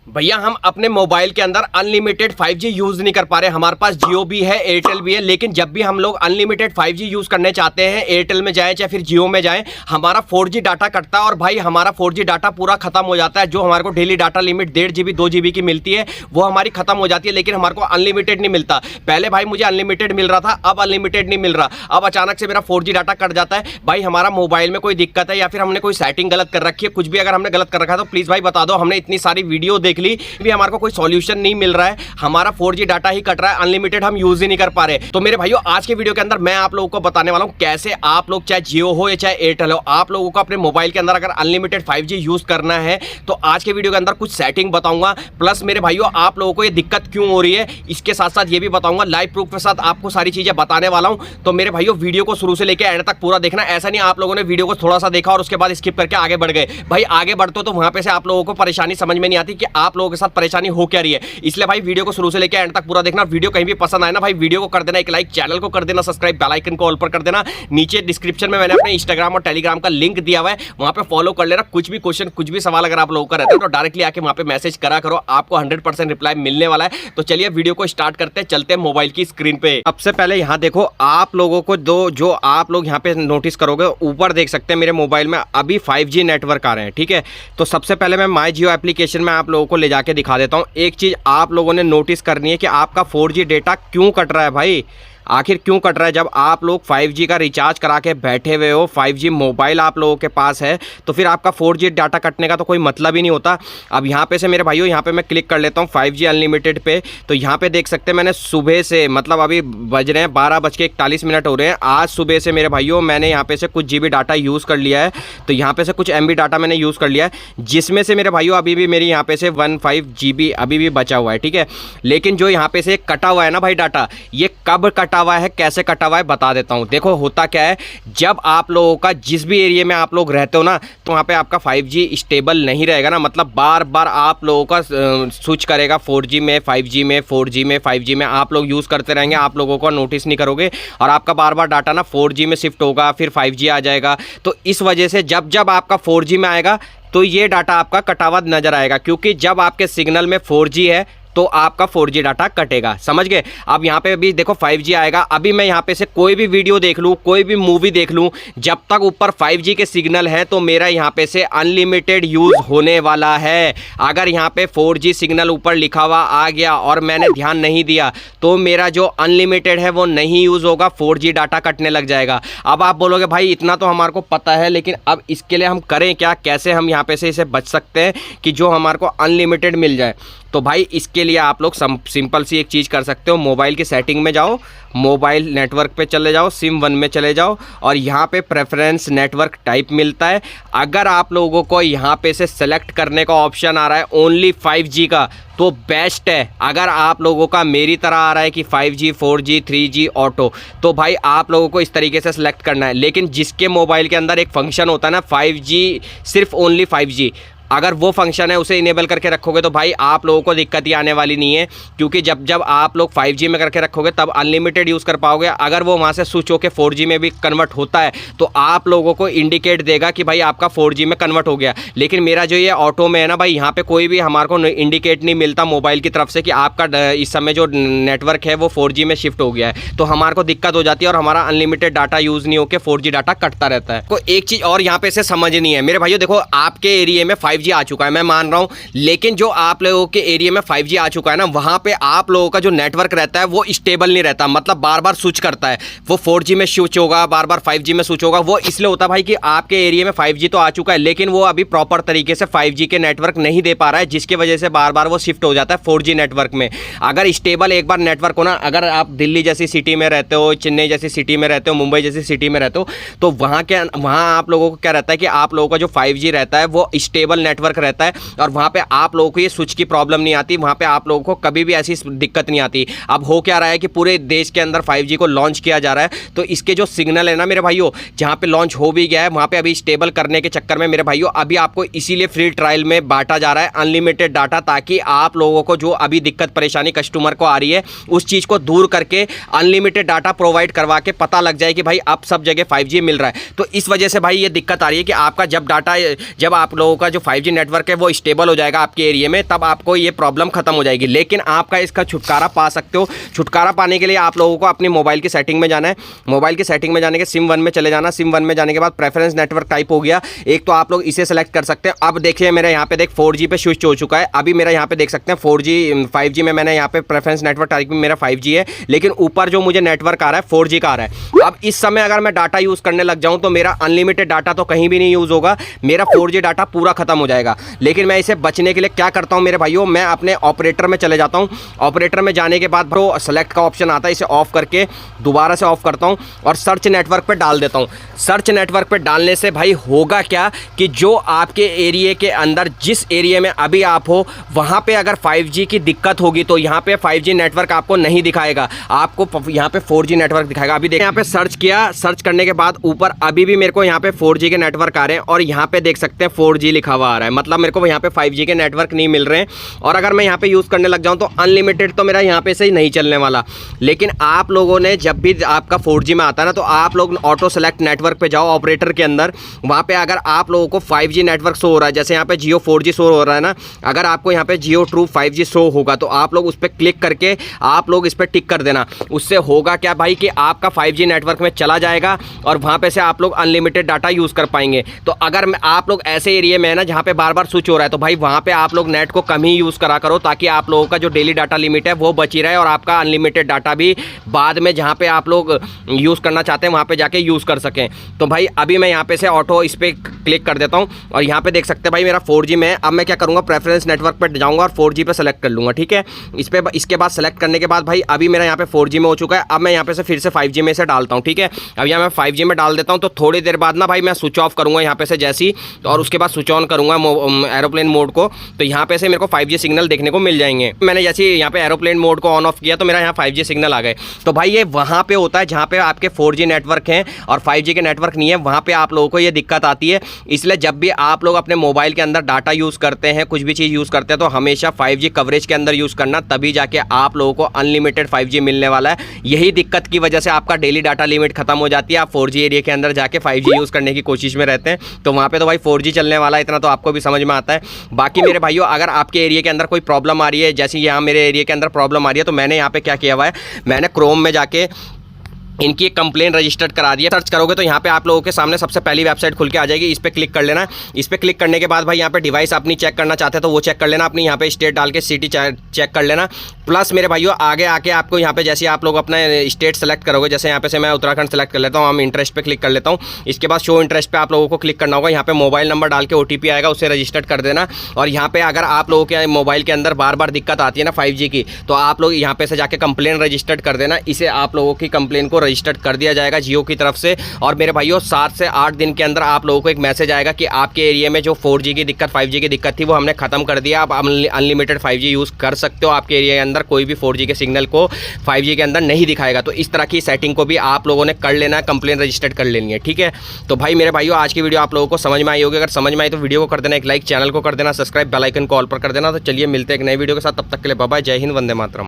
भैया हम अपने मोबाइल के अंदर अनलिमिटेड 5G यूज नहीं कर पा रहे। हमारे पास जियो भी है, एयरटेल भी है, लेकिन जब भी हम लोग अनलिमिटेड 5G यूज करने चाहते हैं, एयरटेल में जाएं चाहे फिर जियो में जाएं, हमारा 4G डाटा कटता है और भाई हमारा 4G डाटा पूरा खत्म हो जाता है। जो हमारे को daily data limit 1.5 GB 2 GB की मिलती है वो हमारी खत्म हो जाती है, लेकिन हमारे को अनलिमिटेड नहीं मिलता। पहले भाई मुझे अनलिमिटेड मिल रहा था, अब अनलिमिटेड नहीं मिल रहा। अब अचानक से मेरा 4G डाटा कट जाता है। भाई हमारा मोबाइल में कोई दिक्कत है या फिर हमने कोई सेटिंग गलत कर रखी है, कुछ भी अगर हमने गलत कर रखा है तो प्लीज भाई बता दो। हमने इतनी सारी वीडियो देख ली, भी हमारे को कोई सॉल्यूशन नहीं मिल रहा है। हमारा 4G डाटा ही कट रहा है, अनलिमिटेड हम यूज ही नहीं कर पा रहे। तो मेरे भाइयों आज के वीडियो के अंदर मैं आप लोगों को बताने वाला हूं कैसे आप लोग चाहे जियो हो या चाहे एयरटेल हो, आप लोगों को अपने मोबाइल के अंदर अगर अनलिमिटेड 5G यूज करना है तो आज के वीडियो के अंदर कुछ सेटिंग बताऊंगा। प्लस मेरे भाइयों आप लोगों को ये दिक्कत क्यों हो रही है इसके साथ साथ ये भी बताऊंगा, लाइव प्रूफ के साथ आपको सारी चीजें बताने वाला हूं। तो मेरे भाइयों वीडियो को शुरू से लेकर एंड तक पूरा देखना। ऐसा नहीं आप लोगों ने वीडियो को थोड़ा सा देखा और उसके बाद स्किप करके आगे बढ़ गए। भाई आगे बढ़ते तो वहां पे से आप लोगों को परेशानी समझ में नहीं आती कि आप लोगों के साथ परेशानी हो क्या रही है। इसलिए भाई वीडियो को शुरू से लेकर एंड तक पूरा देखना। वीडियो कहीं भी पसंद आए ना भाई वीडियो को कर देना एक लाइक, चैनल को कर देना सब्सक्राइब, बेल आइकन को ऑल पर कर देना। नीचे डिस्क्रिप्शन में मैंने अपने इंस्टाग्राम और टेलीग्राम का लिंक दिया हुआ है, वहां पे फॉलो कर लेना। कुछ भी क्वेश्चन कुछ भी सवाल अगर आप लोगों का रहता है तो डायरेक्टली आके वहां पे मैसेज करा करो, आपको 100% रिप्लाई मिलने वाला है। तो चलिए वीडियो को स्टार्ट करते हैं, चलते हैं मोबाइल की स्क्रीन पे। सबसे पहले यहाँ देखो आप लोगों को जो आप लोग यहाँ पे नोटिस करोगे ऊपर देख सकते हैं मेरे मोबाइल में अभी 5G नेटवर्क आ रहे हैं, ठीक है। तो सबसे पहले मैं माई जियो एप्लीकेशन में आप लोगों को ले जाके दिखा देता हूँ। एक चीज आप लोगों ने नोटिस करनी है कि आपका 4G डेटा क्यों कट रहा है भाई, आखिर क्यों कट रहा है। जब आप लोग 5G का रिचार्ज करा के बैठे हुए हो, 5G मोबाइल आप लोगों के पास है, तो फिर आपका 4G डाटा कटने का तो कोई मतलब ही नहीं होता। अब यहाँ पे से मेरे भाइयों यहाँ पे मैं क्लिक कर लेता हूँ 5G अनलिमिटेड पे। तो यहाँ पे देख सकते हैं मैंने सुबह से मतलब अभी बज रहे हैं 12:41 हो रहे हैं। आज सुबह से मेरे भाइयों मैंने यहाँ पे से कुछ GB डाटा यूज़ कर लिया है। तो यहाँ पे से कुछ MB डाटा मैंने यूज़ कर लिया है, जिसमें से मेरे भाइयों अभी भी मेरी यहाँ पे से 15 GB अभी भी बचा हुआ है, ठीक है। लेकिन जो यहाँ पे से कटा हुआ है ना भाई डाटा, ये कब कटा हुआ है, कैसे कटा हुआ है बता देता हूं। देखो होता क्या है, जब आप लोगों का जिस भी एरिया में आप लोग रहते हो ना, तो वहां पे आपका 5G स्टेबल नहीं रहेगा ना, मतलब बार बार आप लोगों का स्विच करेगा 4G में 5G में 4G में 5G में, आप लोग यूज़ करते रहेंगे, आप लोगों को नोटिस नहीं करोगे और आपका बार बार डाटा ना 4G में शिफ्ट होगा, फिर 5G आ जाएगा। तो इस वजह से जब जब आपका 4G में आएगा तो ये डाटा आपका कटा हुआ नजर आएगा, क्योंकि जब आपके सिग्नल में 4G है तो आपका 4G डाटा कटेगा, समझ गए। अब यहाँ पे अभी देखो 5G आएगा, अभी मैं यहाँ पे से कोई भी वीडियो देख लूँ, कोई भी मूवी देख लूँ, जब तक ऊपर 5G के सिग्नल हैं तो मेरा यहाँ पे से अनलिमिटेड यूज़ होने वाला है। अगर यहाँ पे 4G सिग्नल ऊपर लिखा हुआ आ गया और मैंने ध्यान नहीं दिया तो मेरा जो अनलिमिटेड है वो नहीं यूज़ होगा, 4G डाटा कटने लग जाएगा। अब आप बोलोगे भाई इतना तो हमारे को पता है, लेकिन अब इसके लिए हम करें क्या, कैसे हम यहाँ पे से इसे बच सकते हैं कि जो हमारे को अनलिमिटेड मिल जाए। तो भाई इसके लिए आप लोग सिंपल सी एक चीज़ कर सकते हो, मोबाइल की सेटिंग में जाओ, मोबाइल नेटवर्क पे चले जाओ, सिम 1 में चले जाओ और यहाँ पे प्रेफरेंस नेटवर्क टाइप मिलता है। अगर आप लोगों को यहाँ पे से सेलेक्ट करने का ऑप्शन आ रहा है ओनली 5G का तो बेस्ट है। अगर आप लोगों का मेरी तरह आ रहा है कि 5G 4G 3G ऑटो, तो भाई आप लोगों को इस तरीके से सेलेक्ट करना है। लेकिन जिसके मोबाइल के अंदर एक फंक्शन होता है ना 5G सिर्फ ओनली 5G, अगर वो फंक्शन है उसे इनेबल करके रखोगे तो भाई आप लोगों को दिक्कत ही आने वाली नहीं है, क्योंकि जब जब आप लोग 5G में करके रखोगे तब अनलिमिटेड यूज़ कर पाओगे। अगर वो वहाँ से स्विच होकर 4G में भी कन्वर्ट होता है तो आप लोगों को इंडिकेट देगा कि भाई आपका 4G में कन्वर्ट हो गया। लेकिन मेरा जो ये ऑटो में है ना भाई, यहाँ पे कोई भी हमारे को इंडिकेट नहीं मिलता मोबाइल की तरफ से कि आपका इस समय जो नेटवर्क है वो 4G में शिफ्ट हो गया है। तो हमारे को दिक्कत हो जाती है और हमारा अनलिमिटेड डाटा यूज़ नहीं होकर 4G डाटा कटता रहता है। कोई एक चीज़ और यहाँ पे से समझनी है मेरे भाइयों, देखो आपके एरिया में 5G आ चुका है, मैं मान रहा हूं, लेकिन जो आप लोगों के एरिया में 5G आ चुका है ना, वहां पे आप लोगों का जो नेटवर्क रहता है वो स्टेबल नहीं रहता, मतलब बार बार स्विच करता है। वो 4G में स्विच होगा, बार बार 5G में स्विच होगा। वो इसलिए होता है भाई कि आपके एरिया में 5G तो आ चुका है, लेकिन वो अभी प्रॉपर तरीके से 5G के नेटवर्क नहीं दे पा रहा है, जिसकी वजह से बार बार वो शिफ्ट हो जाता है 4G नेटवर्क में। अगर स्टेबल एक बार नेटवर्क हो ना, अगर आप दिल्ली जैसी सिटी में रहते हो, चेन्नई जैसी सिटी में रहते हो, मुंबई जैसी सिटी में रहते हो, तो वहाँ आप लोगों को क्या रहता है कि आप लोगों का जो 5G रहता है वो स्टेबल नेटवर्क रहता है और वहाँ पे आप लोगों को ये स्विच की प्रॉब्लम नहीं आती, वहाँ पे आप लोगों को कभी भी ऐसी दिक्कत नहीं आती। अब हो क्या रहा है कि पूरे देश के अंदर 5G को लॉन्च किया जा रहा है, तो इसके जो सिग्नल है ना मेरे भाइयों, जहाँ पे लॉन्च हो भी गया है वहाँ पे अभी स्टेबल करने के चक्कर में मेरे भाइयों अभी आपको इसीलिए फ्री ट्रायल में बांटा जा रहा है अनलिमिटेड डाटा, ताकि आप लोगों को जो अभी दिक्कत परेशानी कस्टमर को आ रही है उस चीज़ को दूर करके अनलिमिटेड डाटा प्रोवाइड करवा के पता लग जाए कि भाई अब सब जगह 5G मिल रहा है। तो इस वजह से भाई ये दिक्कत आ रही है कि आपका जब आप लोगों का जो 5G 5G नेटवर्क है वो स्टेबल हो जाएगा आपके एरिया में, तब आपको ये प्रॉब्लम खत्म हो जाएगी। लेकिन आपका इसका छुटकारा पा सकते हो। छुटकारा पाने के लिए आप लोगों को अपनी मोबाइल की सेटिंग में जाना है। मोबाइल की सेटिंग में जाने के सिम 1 में चले जाना। सिम 1 में जाने के बाद प्रेफरेंस नेटवर्क टाइप हो गया एक, तो आप लोग इसे सेलेक्ट कर सकते हैं। अब देखिए मेरे यहाँ पे देख 4G पे स्विच हो चुका है। अभी मेरा यहाँ पे देख सकते हैं 4G 5G में मैंने यहाँ पे प्रेफरेंस नेटवर्क टाइप में मेरा 5G है, लेकिन ऊपर जो मुझे नेटवर्क आ रहा है 4G का आ रहा है। अब इस समय अगर मैं डाटा यूज़ करने लग जाऊँ तो मेरा अनलिमिटेड डाटा तो कहीं भी नहीं यूज़ होगा, मेरा 4G डाटा पूरा खत्म हो जाएगा। लेकिन मैं इसे बचने के लिए क्या करता हूँ मेरे भाइयों, मैं अपने ऑपरेटर में चले जाता हूँ। ऑपरेटर में जाने के बाद ब्रो सेलेक्ट का ऑप्शन आता है, इसे ऑफ करके दोबारा से ऑफ करता हूँ और सर्च नेटवर्क पे डाल देता हूँ। सर्च नेटवर्क पे डालने से भाई होगा क्या कि जो आपके एरिया के अंदर जिस एरिया में अभी आप हो वहाँ पे अगर 5G की दिक्कत होगी तो यहाँ पे 5G नेटवर्क आपको नहीं दिखाएगा, आपको यहाँ पे 4G नेटवर्क दिखाएगा। अभी देखिए यहाँ पे सर्च किया, सर्च करने के बाद ऊपर अभी भी मेरे को यहाँ पे 4G के नेटवर्क आ रहे हैं और यहाँ पे देख सकते हैं 4G लिखा हुआ आ रहा है, मतलब मेरे को यहाँ पे 5G के नेटवर्क नहीं मिल रहे हैं। और अगर मैं यहाँ पे यूज़ करने लग जाऊँ तो अनलिमिटेड तो मेरा यहाँ पे से ही नहीं चलने वाला। लेकिन आप लोगों ने जब भी आपका 4G में आता है ना तो आप लोग ऑटो सेलेक्ट नेटवर्क पे जाओ ऑपरेटर के अंदर, वहाँ पे अगर आप लोगों को 5G नेटवर्क शो हो रहा है, जैसे यहाँ पे जियो 4G शो हो रहा है ना, अगर आपको यहाँ पे जियो ट्रू 5G शो होगा तो आप लोग उस पर क्लिक करके आप लोग इस पर टिक कर देना। उससे होगा क्या भाई कि आपका 5G नेटवर्क में चला जाएगा और वहाँ पे से आप लोग अनलिमिटेड डाटा यूज़ कर पाएंगे। तो अगर आप लोग ऐसे एरिया में है ना जहाँ पे बार बार स्विच हो रहा है तो भाई वहाँ पे आप लोग नेट को कम ही यूज़ करा करो, ताकि आप लोगों का जो डेली डाटा लिमिट है वो बची रहे और आपका अनलिमिटेड डाटा भी बाद में जहाँ पे आप लोग यूज़ करना चाहते हैं वहाँ पे जाके यूज़ कर सकें। तो भाई अभी मैं यहाँ पे से ऑटो इस पर क्लिक कर देता हूँ और यहाँ पे देख सकते हैं भाई मेरा 4G में है। अब मैं क्या करूँगा, प्रेफरेंस नेटवर्क पर जाऊँगा और 4G पे सेलेक्ट कर लूँगा, ठीक है। इसके बाद सेलेक्ट करने के बाद भाई अभी मेरा यहाँ पे 4G में हो चुका है। अब मैं यहाँ पे से फिर से 5G में से डालता हूँ, ठीक है। अब यहाँ मैं 5G में डाल देता हूँ तो थोड़ी देर बाद ना भाई मैं स्विच ऑफ करूँगा यहाँ पे से जैसी, और उसके बाद स्विच ऑन करूँगा एरोप्लेन मोड को, तो यहाँ पे से मेरे को 5G सिग्नल देखने को मिल जाएंगे। मैंने जैसे यहाँ पे एरोप्लेन मोड को ऑन ऑफ किया तो मेरा यहाँ 5G सिग्नल आ गए। तो भाई ये वहाँ पे होता है जहाँ पे आपके 4G नेटवर्क हैं और 5G के नेटवर्क नहीं है, वहाँ पे आप लोगों को ये दिक्कत आती है। इसलिए जब भी आप लोग अपने मोबाइल के अंदर डाटा यूज़ करते हैं, कुछ भी चीज़ यूज़ करते हैं, तो हमेशा 5G कवरेज के अंदर यूज़ करना, तभी जाके आप लोगों को अनलिमिटेड 5G मिलने वाला है। यही दिक्कत की वजह से आपका डेली डाटा लिमिट खत्म हो जाती है। आप 4G एरिया के अंदर जाके 5G यूज़ करने की कोशिश में रहते हैं, तो वहाँ पे तो भाई 4G चलने वाला है, इतना तो आपको भी समझ में आता है। बाकी मेरे भाइयों अगर आपके एरिया के अंदर कोई प्रॉब्लम आ रही है, जैसे यहाँ मेरे एरिया के अंदर प्रॉब्लम आ रही है, तो मैंने यहाँ पे क्या किया हुआ है, मैंने क्रोम में जाके इनकी एक कंप्लेन रजिस्टर्ड करा दिया। सर्च करोगे तो यहाँ पे आप लोगों के सामने सबसे पहली वेबसाइट खुल के आ जाएगी, इस पर क्लिक कर लेना। इस पर क्लिक करने के बाद भाई यहाँ पे डिवाइस अपनी चेक करना चाहते हैं तो वो चेक कर लेना, अपनी यहाँ पे स्टेट डाल के सिटी चेक कर लेना। प्लस मेरे भाइयों आगे आके आपको यहाँ पे जैसे आप लोग अपना स्टेट सेलेक्ट करोगे, जैसे यहाँ पे से मैं उत्तराखंड सेलेक्ट कर लेता हूँ, हम इंटरेस्ट पे क्लिक कर लेता हूँ। इसके बाद शो इंटरेस्ट पे आप लोगों को क्लिक करना होगा। यहाँ पे मोबाइल नंबर डाल के OTP आएगा, उसे रजिस्टर्ड कर देना। और यहाँ पे अगर आप लोगों के मोबाइल के अंदर बार बार दिक्कत आती है ना 5G की, तो आप लोग यहाँ पे से जाके कंप्लेन रजिस्टर्ड कर देना। इसे आप लोगों की कंप्लेन को रजिस्टर्ड कर दिया जाएगा जियो की तरफ से। और मेरे भाइयों 7 से 8 दिन के अंदर आप लोगों को एक मैसेज आएगा कि आपके एरिया में जो 4G की दिक्कत 5G की दिक्कत थी वो हमने खत्म कर दिया, आप अनलिमिटेड 5G यूज़ कर सकते हो। आपके एरिया के अंदर कोई भी 4G के सिग्नल को 5G के अंदर नहीं दिखाएगा। तो इस तरह की सेटिंग को भी आप लोगों ने कर लेना है, कंप्लेन रजिस्टर्ड कर लेनी है, ठीक है। तो भाई मेरे भाइयों आज की वीडियो आप लोगों को समझ में आई होगी। अगर समझ में आई तो वीडियो को कर देना एक लाइक, चैनल को कर देना सब्सक्राइब, बेल आइकन को ऑल पर कर देना। तो चलिए मिलते हैं एक नई वीडियो के साथ, तब तक के लिए बाय बाय, जय हिंद, वंदे मातरम।